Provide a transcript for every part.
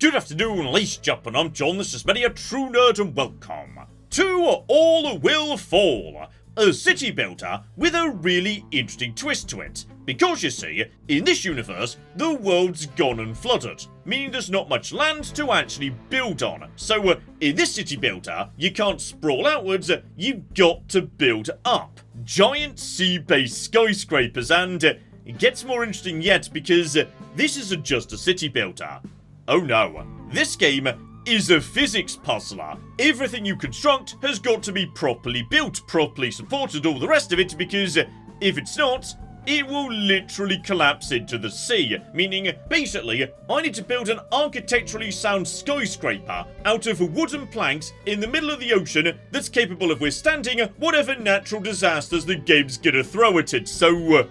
Good afternoon, ladies and gentlemen, I'm John, this is many a true nerd, and welcome to All Will Fall, a city builder with a really interesting twist to it. Because you see, in this universe, the world's gone and flooded, meaning there's not much land to actually build on. So in this city builder, you can't sprawl outwards, you've got to build up. Giant sea-based skyscrapers, and it gets more interesting yet because this isn't just a city builder. Oh no, this game is a physics puzzler. Everything you construct has got to be properly built, properly supported, all the rest of it, because if it's not, it will literally collapse into the sea. Meaning, basically, I need to build an architecturally sound skyscraper out of wooden planks in the middle of the ocean that's capable of withstanding whatever natural disasters the game's gonna throw at it. So,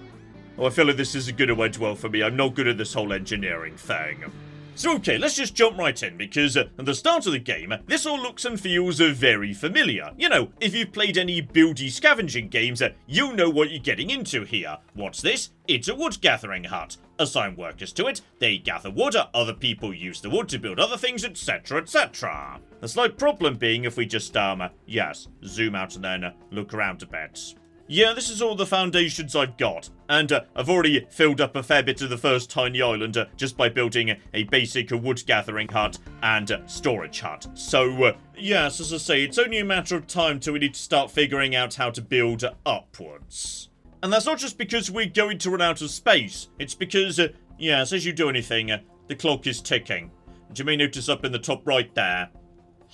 I feel like this isn't gonna went well for me. I'm not good at this whole engineering thing. So okay, let's just jump right in, because at the start of the game, this all looks and feels very familiar. You know, if you've played any buildy scavenging games, you'll know what you're getting into here. What's this? It's a wood gathering hut. Assign workers to it, they gather wood, other people use the wood to build other things, etc, etc. The slight problem being if we just, zoom out and then look around a bit. Yeah, this is all the foundations I've got, and I've already filled up a fair bit of the first tiny island just by building a basic wood gathering hut and storage hut. So, yes, as I say, it's only a matter of time till we need to start figuring out how to build upwards. And that's not just because we're going to run out of space, it's because, yes, as you do anything, the clock is ticking. And you may notice up in the top right there,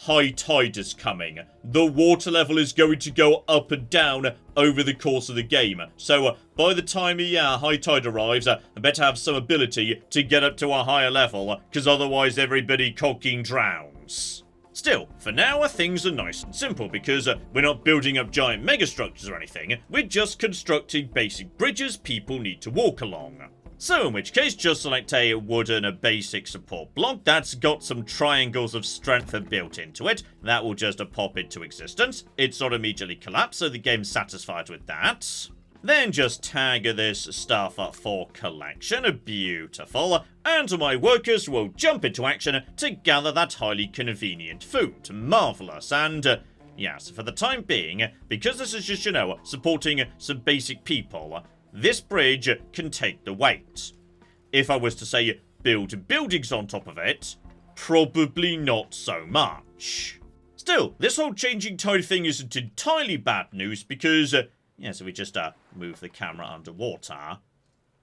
high tide is coming. The water level is going to go up and down over the course of the game. So by the time high tide arrives, I better have some ability to get up to a higher level, because otherwise everybody cocking drowns. Still, for now things are nice and simple, because we're not building up giant megastructures or anything, we're just constructing basic bridges people need to walk along. So in which case, just select a wooden basic support block that's got some triangles of strength built into it. That will just pop into existence. It's not immediately collapsed, so the game's satisfied with that. Then just tag this stuff up for collection. Beautiful. And my workers will jump into action to gather that highly convenient food. Marvellous. And yes, for the time being, because this is just, you know, supporting some basic people, this bridge can take the weight. If I was to say build buildings on top of it, probably not so much. Still, this whole changing tide thing isn't entirely bad news because, so we just move the camera underwater.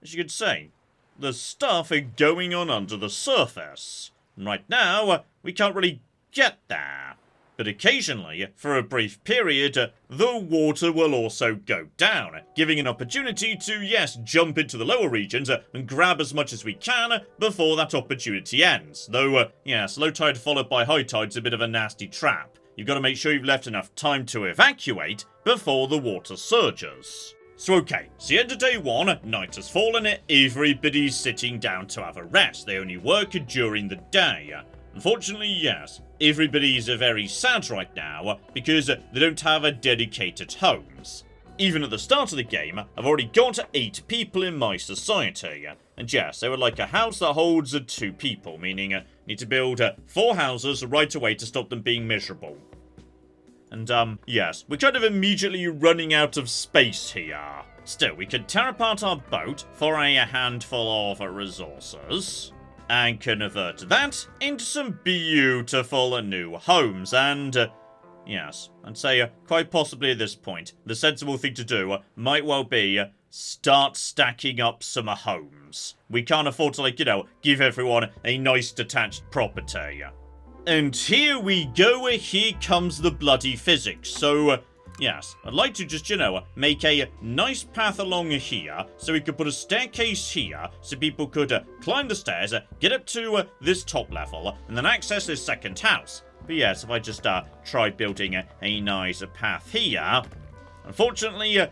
As you could see, there's stuff going on under the surface. And right now, we can't really get there. But occasionally, for a brief period, the water will also go down, giving an opportunity to, yes, jump into the lower regions and grab as much as we can before that opportunity ends. Though, low tide followed by high tide's a bit of a nasty trap. You've got to make sure you've left enough time to evacuate before the water surges. So okay, it's the end of day one, night has fallen, everybody's sitting down to have a rest. They only work during the day. Unfortunately, yes, everybody's very sad right now because they don't have dedicated homes. Even at the start of the game, I've already got 8 people in my society. And yes, they would like a house that holds 2 people, meaning need to build 4 houses right away to stop them being miserable. And yes, we're kind of immediately running out of space here. Still, we can tear apart our boat for a handful of resources and convert that into some beautiful new homes. And yes, I'd say quite possibly at this point, the sensible thing to do might well be start stacking up some homes. We can't afford to, give everyone a nice detached property. And here we go, here comes the bloody physics. So, yes, I'd like to just, make a nice path along here, so we could put a staircase here, so people could climb the stairs, get up to this top level, and then access this second house. But yes, if I just try building a nice path here, unfortunately,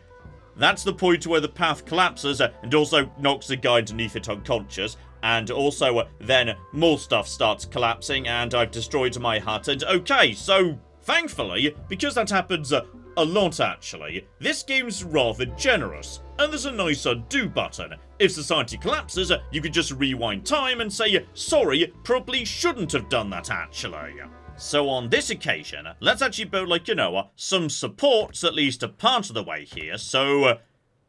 that's the point where the path collapses and also knocks the guy underneath it unconscious. And also, then more stuff starts collapsing and I've destroyed my hut. And okay, so thankfully, because that happens a lot actually, this game's rather generous. and there's a nice undo button. If society collapses, you could just rewind time and say, sorry, probably shouldn't have done that actually. So on this occasion, let's actually build, like, some supports at least a part of the way here, so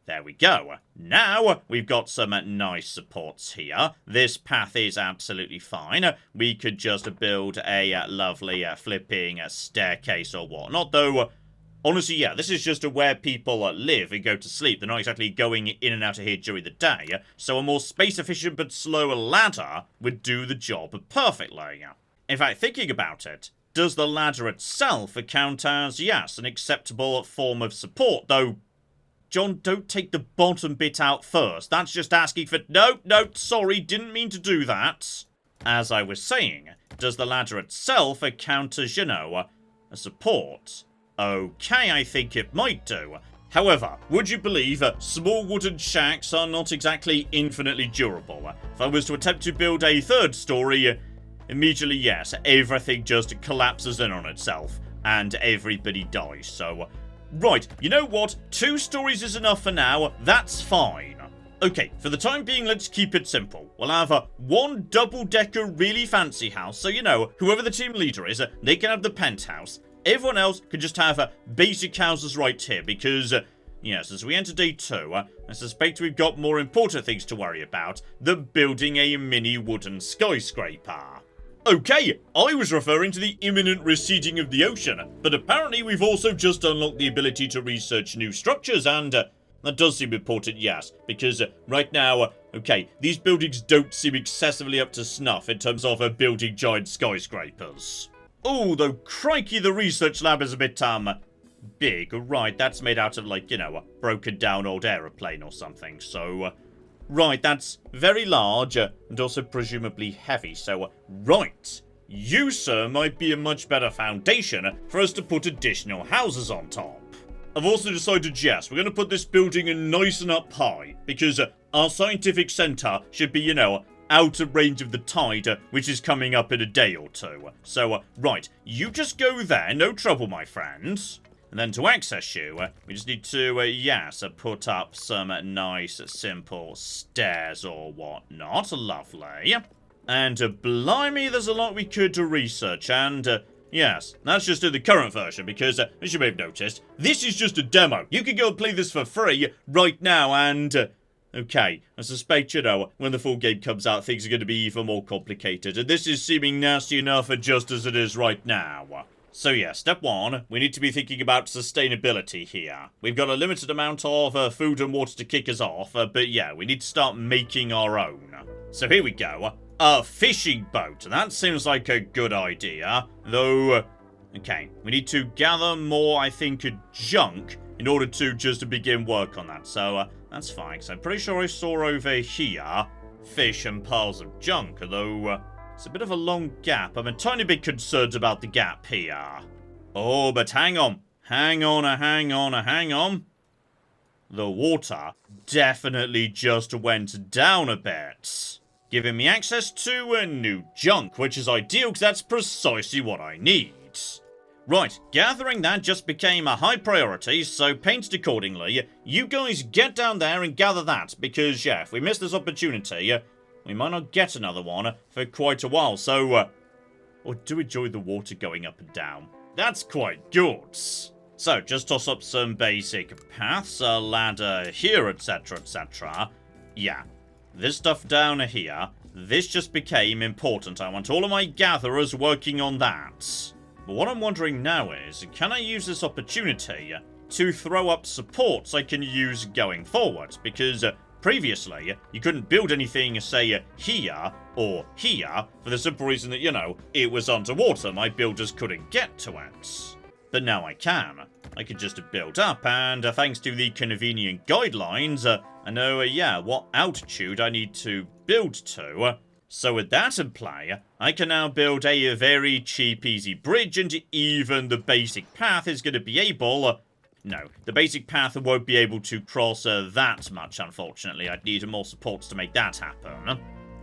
there we go. Now, we've got some nice supports here. This path is absolutely fine. We could just build a lovely flipping staircase or whatnot, though, honestly, yeah, this is just where people live and go to sleep. They're not exactly going in and out of here during the day, so a more space-efficient but slower ladder would do the job perfectly. In fact, thinking about it, does the ladder itself count as, yes, an acceptable form of support, though John, don't take the bottom bit out first. That's just asking for... No, sorry, didn't mean to do that. As I was saying, does the ladder itself count as, a support? Okay, I think it might do. However, would you believe small wooden shacks are not exactly infinitely durable? If I was to attempt to build a third story, immediately, yes, everything just collapses in on itself, and everybody dies, so... Right, you know what? 2 stories is enough for now. That's fine. Okay, for the time being, let's keep it simple. We'll have one double-decker really fancy house. So, whoever the team leader is, they can have the penthouse. Everyone else can just have basic houses right here. Because, yes, as we enter day 2, I suspect we've got more important things to worry about than building a mini wooden skyscraper. Okay, I was referring to the imminent receding of the ocean, but apparently we've also just unlocked the ability to research new structures, and that does seem important, yes, because right now, okay, these buildings don't seem excessively up to snuff in terms of building giant skyscrapers. Oh, though crikey, the research lab is a bit, big. Right, that's made out of, like, a broken down old aeroplane or something, so... Right, that's very large, and also presumably heavy, so, right. You, sir, might be a much better foundation for us to put additional houses on top. I've also decided, yes, we're going to put this building nice and up high, because our scientific centre should be, out of range of the tide, which is coming up in a day or 2. So, right, you just go there, no trouble, my friends. And then to access you, we just need to, yes, put up some nice, simple stairs or whatnot. Lovely. And, blimey, there's a lot we could research. And, yes, that's just in the current version, because, as you may have noticed, this is just a demo. You can go and play this for free right now, and... okay, I suspect, when the full game comes out, things are going to be even more complicated. And this is seeming nasty enough just as it is right now. So yeah, step 1, we need to be thinking about sustainability here. We've got a limited amount of food and water to kick us off, but yeah, we need to start making our own. So here we go, a fishing boat. That seems like a good idea, though, okay, we need to gather more, I think, junk in order to just begin work on that. So that's fine, because I'm pretty sure I saw over here fish and piles of junk, although... it's a bit of a long gap. I'm a tiny bit concerned about the gap here. Oh, but hang on. Hang on. The water definitely just went down a bit, giving me access to a new junk, which is ideal because that's precisely what I need. Right, gathering that just became a high priority, so painted accordingly. You guys get down there and gather that, because, yeah, if we miss this opportunity... we might not get another one for quite a while, so, I do enjoy the water going up and down. That's quite good. So, just toss up some basic paths, a ladder here, etc, etc. Yeah, this stuff down here, this just became important. I want all of my gatherers working on that. But what I'm wondering now is, can I use this opportunity to throw up supports I can use going forward? Because... previously, you couldn't build anything, say, here or here, for the simple reason that, it was underwater. My builders couldn't get to it. But now I can. I can just build up, and thanks to the convenient guidelines, I know, what altitude I need to build to. So with that in play, I can now build a very cheap, easy bridge, and even the basic path is going to be able... no, the basic path won't be able to cross that much, unfortunately. I'd need more supports to make that happen.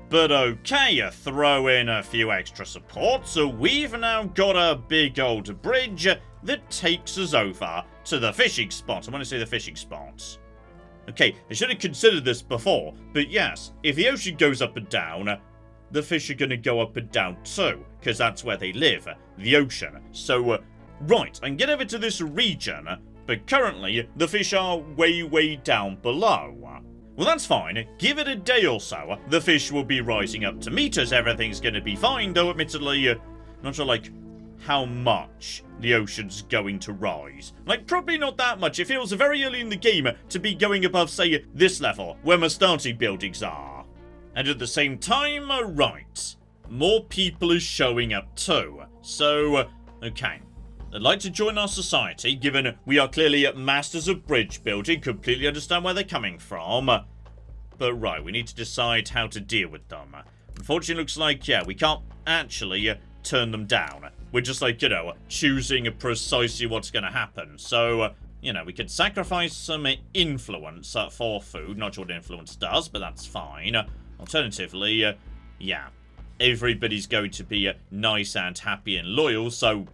But okay, throw in a few extra supports, so we've now got a big old bridge that takes us over to the fishing spot. I want to say the fishing spot. Okay, I should have considered this before, but yes, if the ocean goes up and down, the fish are going to go up and down too, because that's where they live, the ocean. So, right, I can get over to this region, but currently, the fish are way down below. Well, that's fine. Give it a day or so, the fish will be rising up to meet us. Everything's going to be fine, though admittedly, not sure, like, how much the ocean's going to rise. Like, probably not that much. It feels very early in the game to be going above, say, this level, where my starting buildings are. And at the same time, right, more people are showing up too. So, okay. They'd like to join our society, given we are clearly masters of bridge building, completely understand where they're coming from. But right, we need to decide how to deal with them. Unfortunately, it looks like, yeah, we can't actually turn them down. We're just like, you know, choosing precisely what's going to happen. So, you know, we could sacrifice some influence for food. Not sure what influence does, but that's fine. Alternatively, yeah, everybody's going to be nice and happy and loyal, so...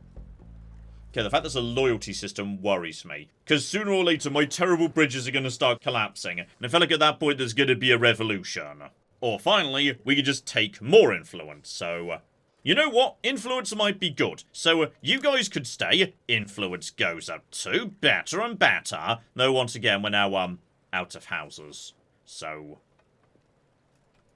Okay, the fact there's a loyalty system worries me. Because sooner or later, my terrible bridges are going to start collapsing. And I feel like at that point, there's going to be a revolution. Or finally, we could just take more influence. So, you know what? Influence might be good. So, you guys could stay. Influence goes up too. Better and better. Though, once again, we're now, out of houses. So...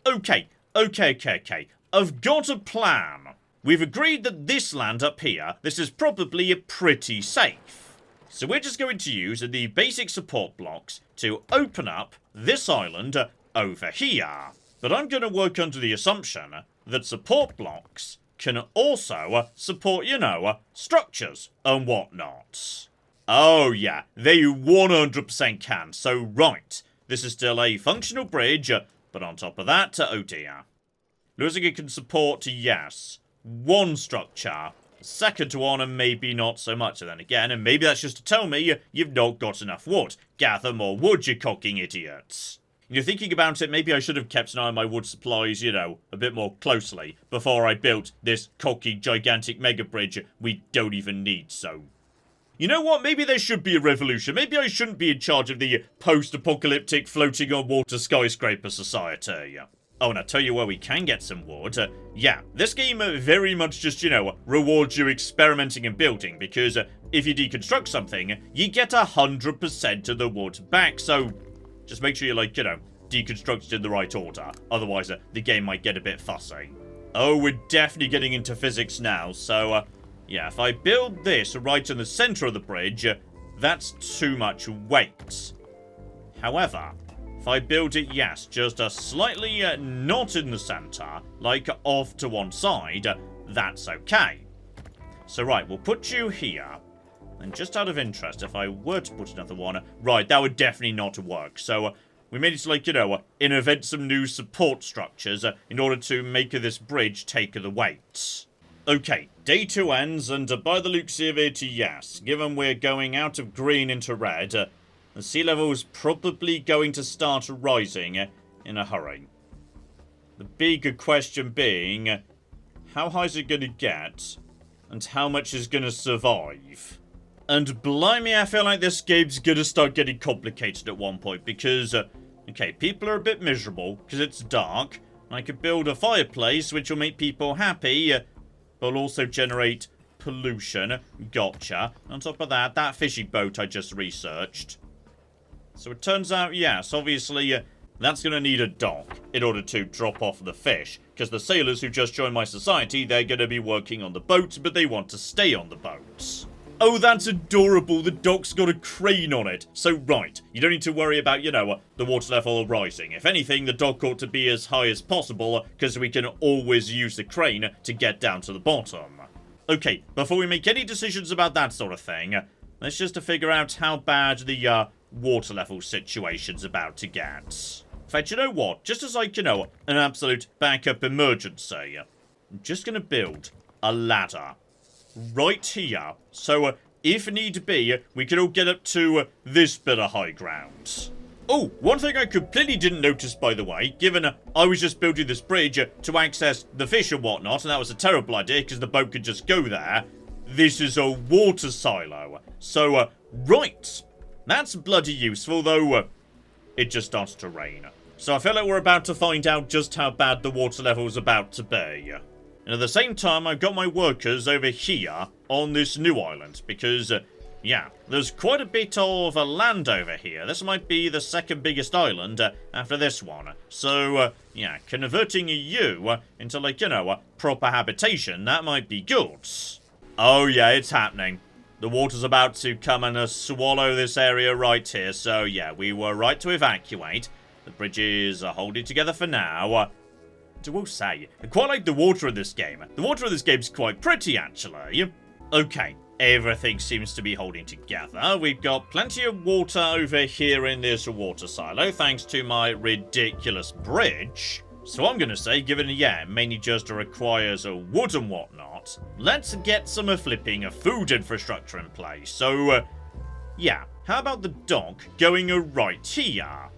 Okay. I've got a plan. We've agreed that this land up here, this is probably pretty safe. So we're just going to use the basic support blocks to open up this island over here. But I'm going to work under the assumption that support blocks can also support, you know, structures and whatnot. Oh yeah, they 100% can. So right, this is still a functional bridge, but on top of that, oh dear. Looks like it can support, yes, one structure. Second one, and maybe not so much. And then again, and maybe that's just to tell me you've not got enough wood. Gather more wood, you cocking idiots. You're thinking about it, maybe I should have kept an eye on my wood supplies, you know, a bit more closely before I built this cocky, gigantic mega bridge we don't even need, so... You know what? Maybe there should be a revolution. Maybe I shouldn't be in charge of the post-apocalyptic floating on water skyscraper society. Oh, and I'll tell you where we can get some wood. Yeah, this game very much just, you know, rewards you experimenting and building, because if you deconstruct something, you get 100% of the wood back, so just make sure you, like, you know, deconstruct it in the right order. Otherwise, the game might get a bit fussy. Oh, we're definitely getting into physics now, so, yeah, if I build this right in the center of the bridge, that's too much weight. However... if I build it, yes, just slightly not in the center, like off to one side, that's okay. So right, we'll put you here. And just out of interest, if I were to put another one, right, that would definitely not work. So we may need to, like, you know, invent some new support structures in order to make this bridge take the weight. Okay, day 2 ends, and by the looks of it, yes, given we're going out of green into red, the sea level is probably going to start rising in a hurry. The big question being, how high is it going to get, and how much is going to survive? And blimey, I feel like this game's going to start getting complicated at one point, because, okay, people are a bit miserable, because it's dark. I could build a fireplace, which will make people happy, but will also generate pollution. Gotcha. On top of that, that fishing boat I just researched. So it turns out, yes, obviously, that's going to need a dock in order to drop off the fish. Because the sailors who just joined my society, they're going to be working on the boat, but they want to stay on the boat. Oh, that's adorable. The dock's got a crane on it. So, right, you don't need to worry about, you know, the water level rising. If anything, the dock ought to be as high as possible, because we can always use the crane to get down to the bottom. Okay, before we make any decisions about that sort of thing, let's just to figure out how bad the, water level situation's about to get. In fact, you know what? Just as like, you know, an absolute backup emergency, I'm just gonna build a ladder right here. So, if need be, we can all get up to this bit of high ground. Oh, one thing I completely didn't notice, by the way, given I was just building this bridge to access the fish and whatnot, and that was a terrible idea because the boat could just go there. This is a water silo. So, right. That's bloody useful, though it just starts to rain. So I feel like we're about to find out just how bad the water level is about to be. And at the same time, I've got my workers over here on this new island, because, yeah, there's quite a bit of land over here. This might be the second biggest island after this one. So, yeah, converting you into, like, you know, a proper habitation, that might be good. Oh, yeah, it's happening. The water's about to come and swallow this area right here. So, yeah, we were right to evacuate. The bridges are holding together for now. I will say, I quite like the water in this game. The water in this game's quite pretty, actually. Okay, everything seems to be holding together. We've got plenty of water over here in this water silo, thanks to my ridiculous bridge. So I'm going to say, given, yeah, mainly just requires a wood and whatnot, let's get some flipping food infrastructure in place. So, yeah, how about the dock going right here?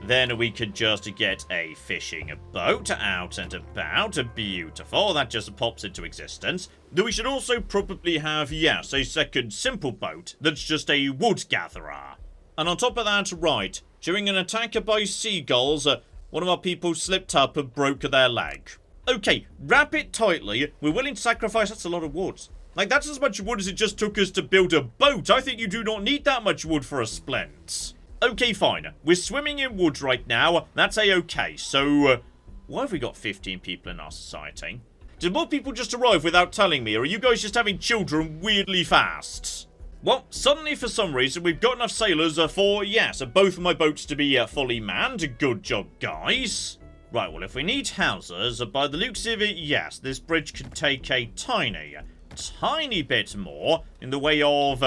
Then we could just get a fishing boat out and about. Beautiful, that just pops into existence. Though we should also probably have, yes, a second simple boat that's just a wood gatherer. And on top of that, right, during an attack by seagulls, one of our people slipped up and broke their leg. Okay, wrap it tightly. We're willing to sacrifice. That's a lot of wood. Like, that's as much wood as it just took us to build a boat. I think you do not need that much wood for a splint. Okay, fine. We're swimming in wood right now. That's a-okay. So, why have we got 15 people in our society? Did more people just arrive without telling me, or are you guys just having children weirdly fast? Well, suddenly for some reason, we've got enough sailors for, yes, both of my boats to be fully manned. Good job, guys. Right, well, if we need houses, by the looks of it, yes, this bridge could take a tiny bit more in the way of...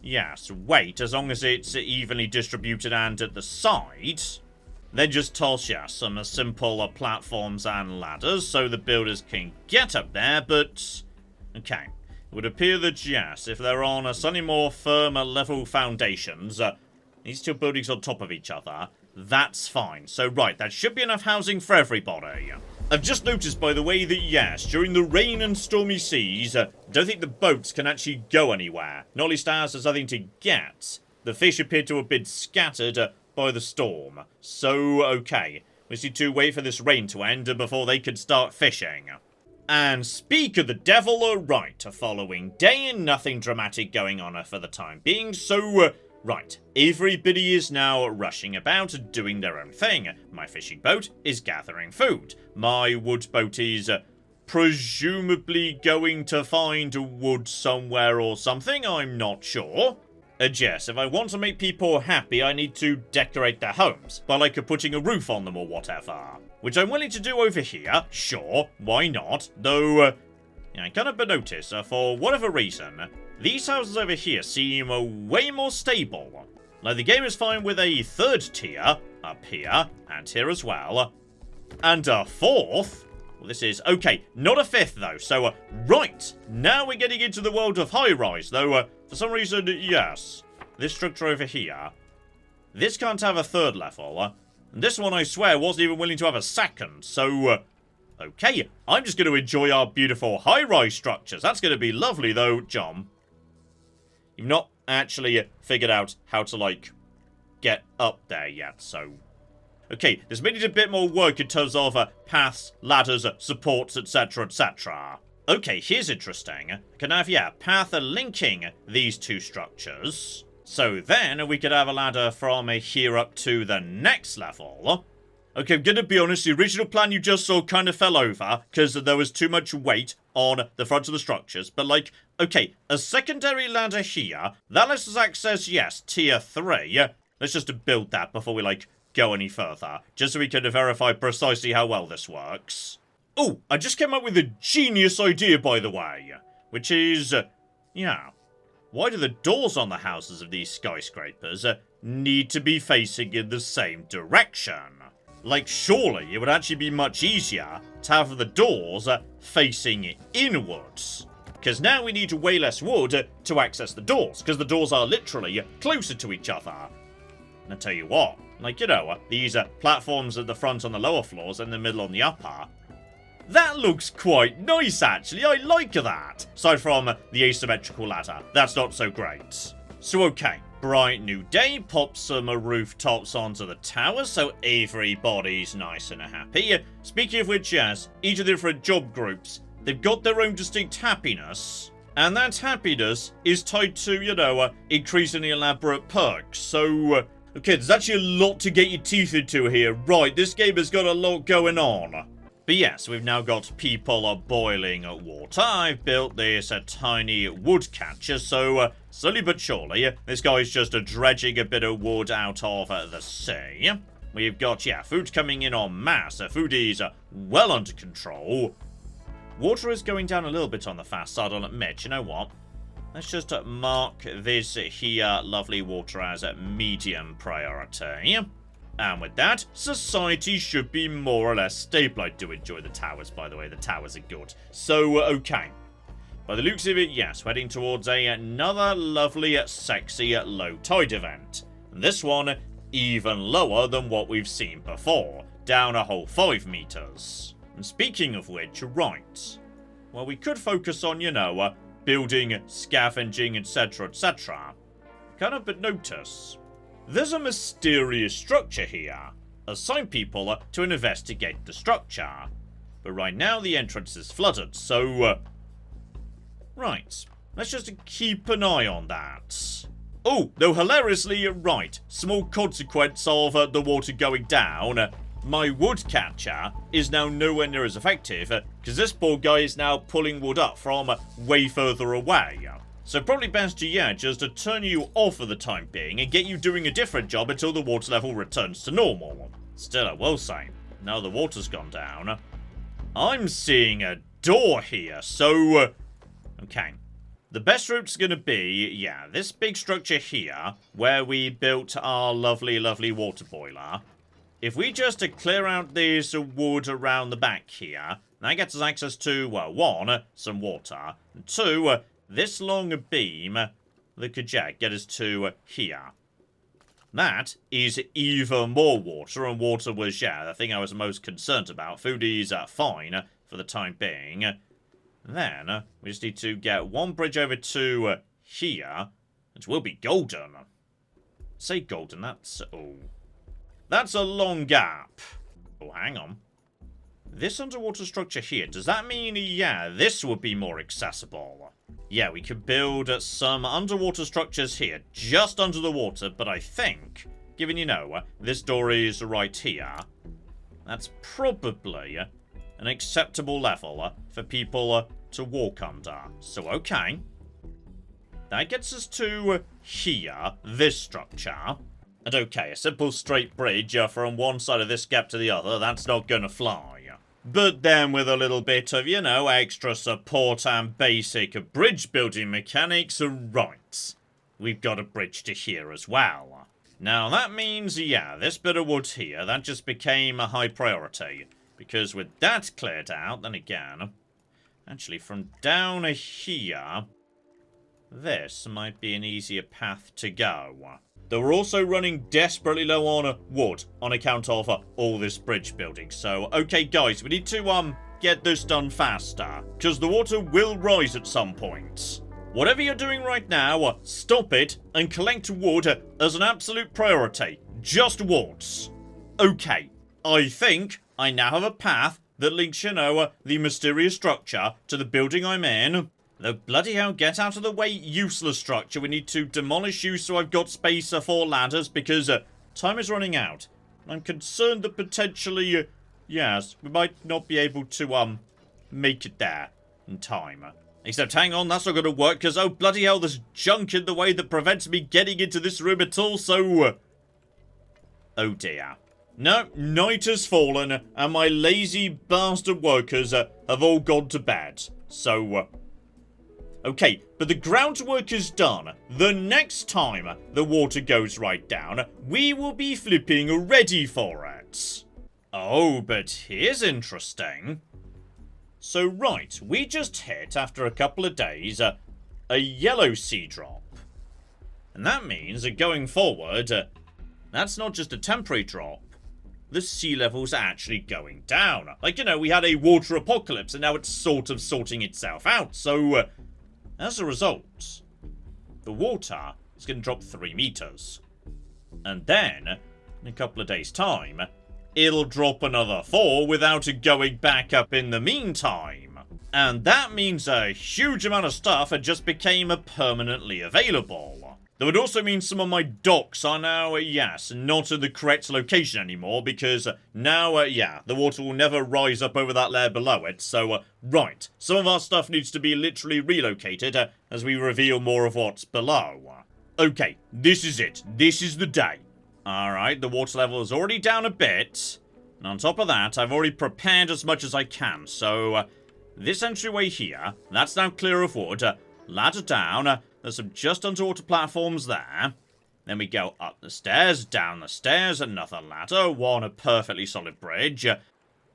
yes, weight, as long as it's evenly distributed and at the side. Then just toss, yes, some simple platforms and ladders so the builders can get up there, but... okay. It would appear that, yes, if they're on slightly more firm level foundations, these two buildings on top of each other, that's fine. So, right, that should be enough housing for everybody. I've just noticed, by the way, that yes, during the rain and stormy seas, don't think the boats can actually go anywhere. Not least as there's nothing to get. The fish appear to have been scattered by the storm. So, okay. We need to wait for this rain to end before they can start fishing. And speak of the devil, right, following day and nothing dramatic going on for the time being, so... right, everybody is now rushing about, doing their own thing. My fishing boat is gathering food. My wood boat is presumably going to find wood somewhere or something, I'm not sure. Yes, if I want to make people happy, I need to decorate their homes, by like putting a roof on them or whatever. Which I'm willing to do over here, sure, why not? Though, I cannot but notice, for whatever reason, these houses over here seem way more stable. Like, the game is fine with a third tier, up here, and here as well. And a fourth? Well, this is... okay, not a fifth, though. So, right, now we're getting into the world of high-rise, though, for some reason, yes. This structure over here, this can't have a third level. And this one, I swear, wasn't even willing to have a second. So, okay, I'm just going to enjoy our beautiful high-rise structures. That's going to be lovely, though, John. You've not actually figured out how to, like, get up there yet, so... okay, there's been a bit more work in terms of paths, ladders, supports, etc., etc. Okay, here's interesting. I can have, yeah, path linking these two structures. So then we could have a ladder from here up to the next level. Okay, I'm gonna be honest, the original plan you just saw kind of fell over because there was too much weight on the front of the structures. But, like, okay, a secondary ladder here, that lets us access, yes, tier 3. Let's just build that before we, like, go any further, just so we can verify precisely how well this works. Oh, I just came up with a genius idea, by the way, which is, yeah, why do the doors on the houses of these skyscrapers need to be facing in the same direction? Like, surely it would actually be much easier to have the doors facing inwards. Because now we need way less wood to access the doors, because the doors are literally closer to each other. And I tell you what, like, you know, these platforms at the front on the lower floors and the middle on the upper, that looks quite nice, actually. I like that. Aside from the asymmetrical ladder, that's not so great. So, okay, bright new day, pop some rooftops onto the tower so everybody's nice and happy. Speaking of which, yes, each of the different job groups, they've got their own distinct happiness. And that happiness is tied to, you know, increasingly elaborate perks. So, okay, there's actually a lot to get your teeth into here. Right, this game has got a lot going on. But yes, we've now got people boiling water. I've built this tiny wood catcher, so slowly but surely, this guy's just dredging a bit of wood out of the sea. We've got, yeah, food coming in en masse. Food is well under control. Water is going down a little bit on the fast side, I'll admit. You know what? Let's just mark this here lovely water as a medium priority. And with that, society should be more or less stable. I do enjoy the towers, by the way. The towers are good. So, okay. By the looks of it, yes, we're heading towards another lovely, sexy low tide event. And this one, even lower than what we've seen before. Down a whole 5 meters. And speaking of which, right. Well, we could focus on, you know, building, scavenging, etc., etc. But notice, there's a mysterious structure here. Assign people to investigate the structure. But right now the entrance is flooded, so... right. Let's just keep an eye on that. Oh, though hilariously, right. Small consequence of the water going down. My wood catcher is now nowhere near as effective, because this poor guy is now pulling wood up from way further away. So probably best to, yeah, just to turn you off for the time being and get you doing a different job until the water level returns to normal. Still, I will say, now the water's gone down, I'm seeing a door here, so... okay. The best route's gonna be, yeah, this big structure here, where we built our lovely, lovely water boiler. If we just clear out this wood around the back here, that gets us access to, well, 1, some water, and 2, this long beam that could, yeah, get us to here. That is even more water, and water was, yeah, the thing I was most concerned about. Food is fine for the time being. Then, we just need to get 1 bridge over to here, which will be golden. Say golden, that's... oh. That's a long gap. Oh, hang on. This underwater structure here, does that mean, yeah, this would be more accessible? Yeah, we could build some underwater structures here, just under the water, but I think, given you know, this door is right here, that's probably an acceptable level for people to walk under. So, okay. That gets us to here, this structure. And okay, a simple straight bridge from one side of this gap to the other, that's not gonna fly. But then with a little bit of, you know, extra support and basic bridge building mechanics, right. We've got a bridge to here as well. Now that means, yeah, this bit of wood here, that just became a high priority. Because with that cleared out, then again, actually from down here, this might be an easier path to go. Though we're also running desperately low on wood on account of all this bridge building. So, okay guys, we need to get this done faster, because the water will rise at some point. Whatever you're doing right now, stop it and collect wood as an absolute priority. Just once. Okay, I think I now have a path that links, you know, the mysterious structure to the building I'm in. Though bloody hell, get out of the way, useless structure. We need to demolish you so I've got space for ladders, because time is running out. I'm concerned that potentially, yes, we might not be able to, make it there in time. Except, hang on, that's not going to work, because, oh, bloody hell, there's junk in the way that prevents me getting into this room at all, so... oh, dear. No, night has fallen, and my lazy bastard workers have all gone to bed. So, okay, but the groundwork is done. The next time the water goes right down, we will be flipping ready for it. Oh, but here's interesting. So, right, we just hit, after a couple of days, a yellow sea drop. And that means that going forward, that's not just a temporary drop. The sea level's actually going down. Like, you know, we had a water apocalypse, and now it's sort of sorting itself out. So, as a result, the water it's going to drop 3 meters. And then, in a couple of days' time, it'll drop another 4 without it going back up in the meantime. And that means a huge amount of stuff had just became permanently available. That would also mean some of my docks are now, yes, not in the correct location anymore, because now, the water will never rise up over that layer below it, so, right, some of our stuff needs to be literally relocated as we reveal more of what's below. Okay, this is it. This is the day. Alright, the water level is already down a bit, and on top of that, I've already prepared as much as I can, so, this entryway here, that's now clear of wood, ladder down. There's some just underwater platforms there. Then we go up the stairs, down the stairs, another ladder, one a perfectly solid bridge.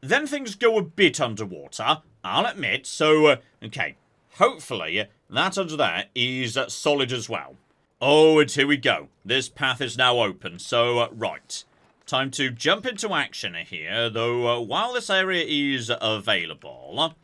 Then things go a bit underwater, I'll admit, so, okay, hopefully that under there is solid as well. Oh, and here we go. This path is now open, so, right. Time to jump into action here, though while this area is available,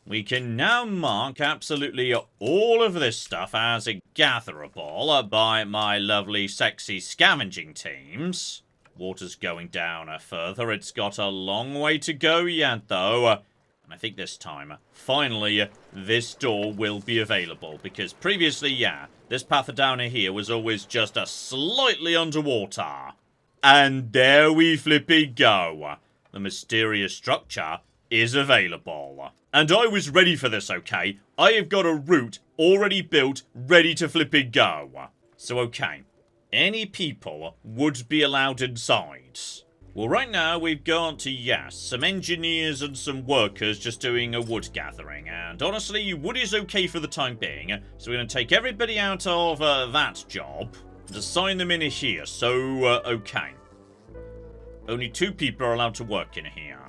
we can now mark absolutely all of this stuff as gatherable by my lovely sexy scavenging teams. Water's going down further. It's got a long way to go yet, though. And I think this time, finally, this door will be available. Because previously, this path down here was always just slightly underwater. And there we flippy go. The mysterious structure is available. And I was ready for this, okay? I have got a route already built, ready to flippy go. So, okay. Any people would be allowed inside. Well, right now we've got, yes, some engineers and some workers just doing a wood gathering. And honestly, wood is okay for the time being. So we're going to take everybody out of that job and assign them in here. So, okay. Only 2 people are allowed to work in here.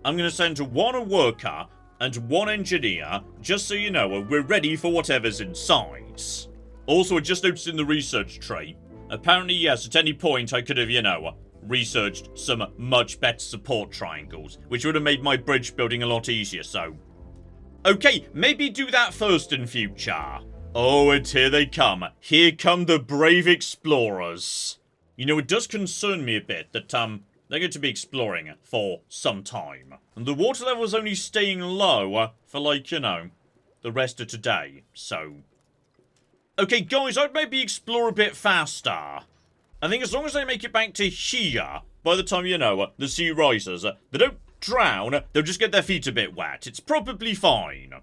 I'm going to send 1 worker and 1 engineer, just so you know, we're ready for whatever's inside. Also, I just noticed in the research tree, apparently, yes, at any point I could have, researched some much better support triangles, which would have made my bridge building a lot easier, so. Okay, maybe do that first in future. Oh, and here they come. Here come the brave explorers. You know, it does concern me a bit that, they're going to be exploring for some time. And the water level is only staying low for, like, the rest of today. So, okay, guys, I'd maybe explore a bit faster. I think as long as they make it back to here, by the time, the sea rises, they don't drown, they'll just get their feet a bit wet. It's probably fine.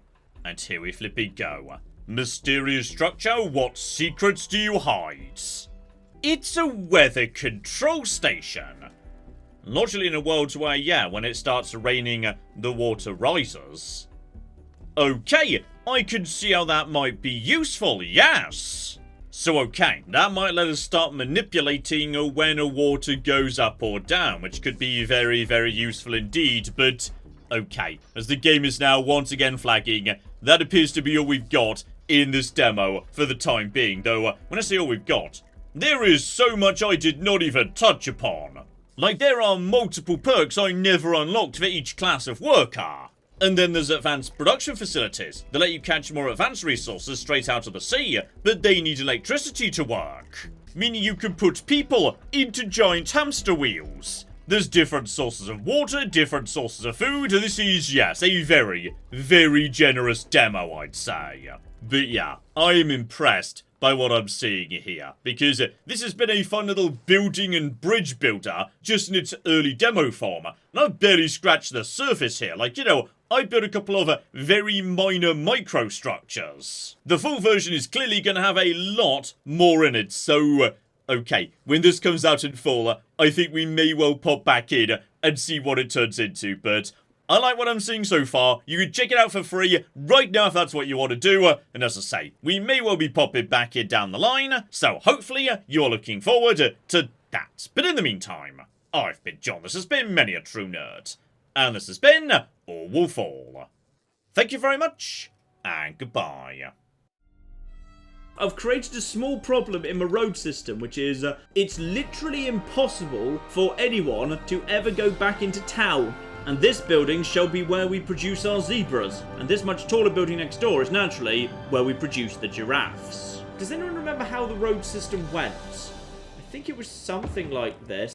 And here we flippy go. Mysterious structure, what secrets do you hide? It's a weather control station. Logically in a world where, when it starts raining, the water rises. Okay, I can see how that might be useful, yes! So okay, that might let us start manipulating when a water goes up or down, which could be very, very useful indeed, but okay, as the game is now once again flagging, that appears to be all we've got in this demo for the time being, though when I say all we've got, there is so much I did not even touch upon. Like, there are multiple perks I never unlocked for each class of worker. And then there's advanced production facilities that let you catch more advanced resources straight out of the sea, but they need electricity to work. Meaning you can put people into giant hamster wheels. There's different sources of water, different sources of food, and this is, yes, a very, very generous demo, I'd say. But yeah, I am impressed by what I'm seeing here, because this has been a fun little building and bridge builder, just in its early demo form, and I've barely scratched the surface here, like, I built a couple of very minor microstructures. The full version is clearly going to have a lot more in it, so, okay, when this comes out in full, I think we may well pop back in and see what it turns into, but I like what I'm seeing so far. You can check it out for free right now if that's what you want to do. And as I say, we may well be popping back in down the line. So hopefully you're looking forward to that. But in the meantime, I've been John. This has been Many a True Nerd. And this has been All Will Fall. Thank you very much, and goodbye. I've created a small problem in my road system, which is it's literally impossible for anyone to ever go back into town. And this building shall be where we produce our zebras. And this much taller building next door is naturally where we produce the giraffes. Does anyone remember how the road system went? I think it was something like this.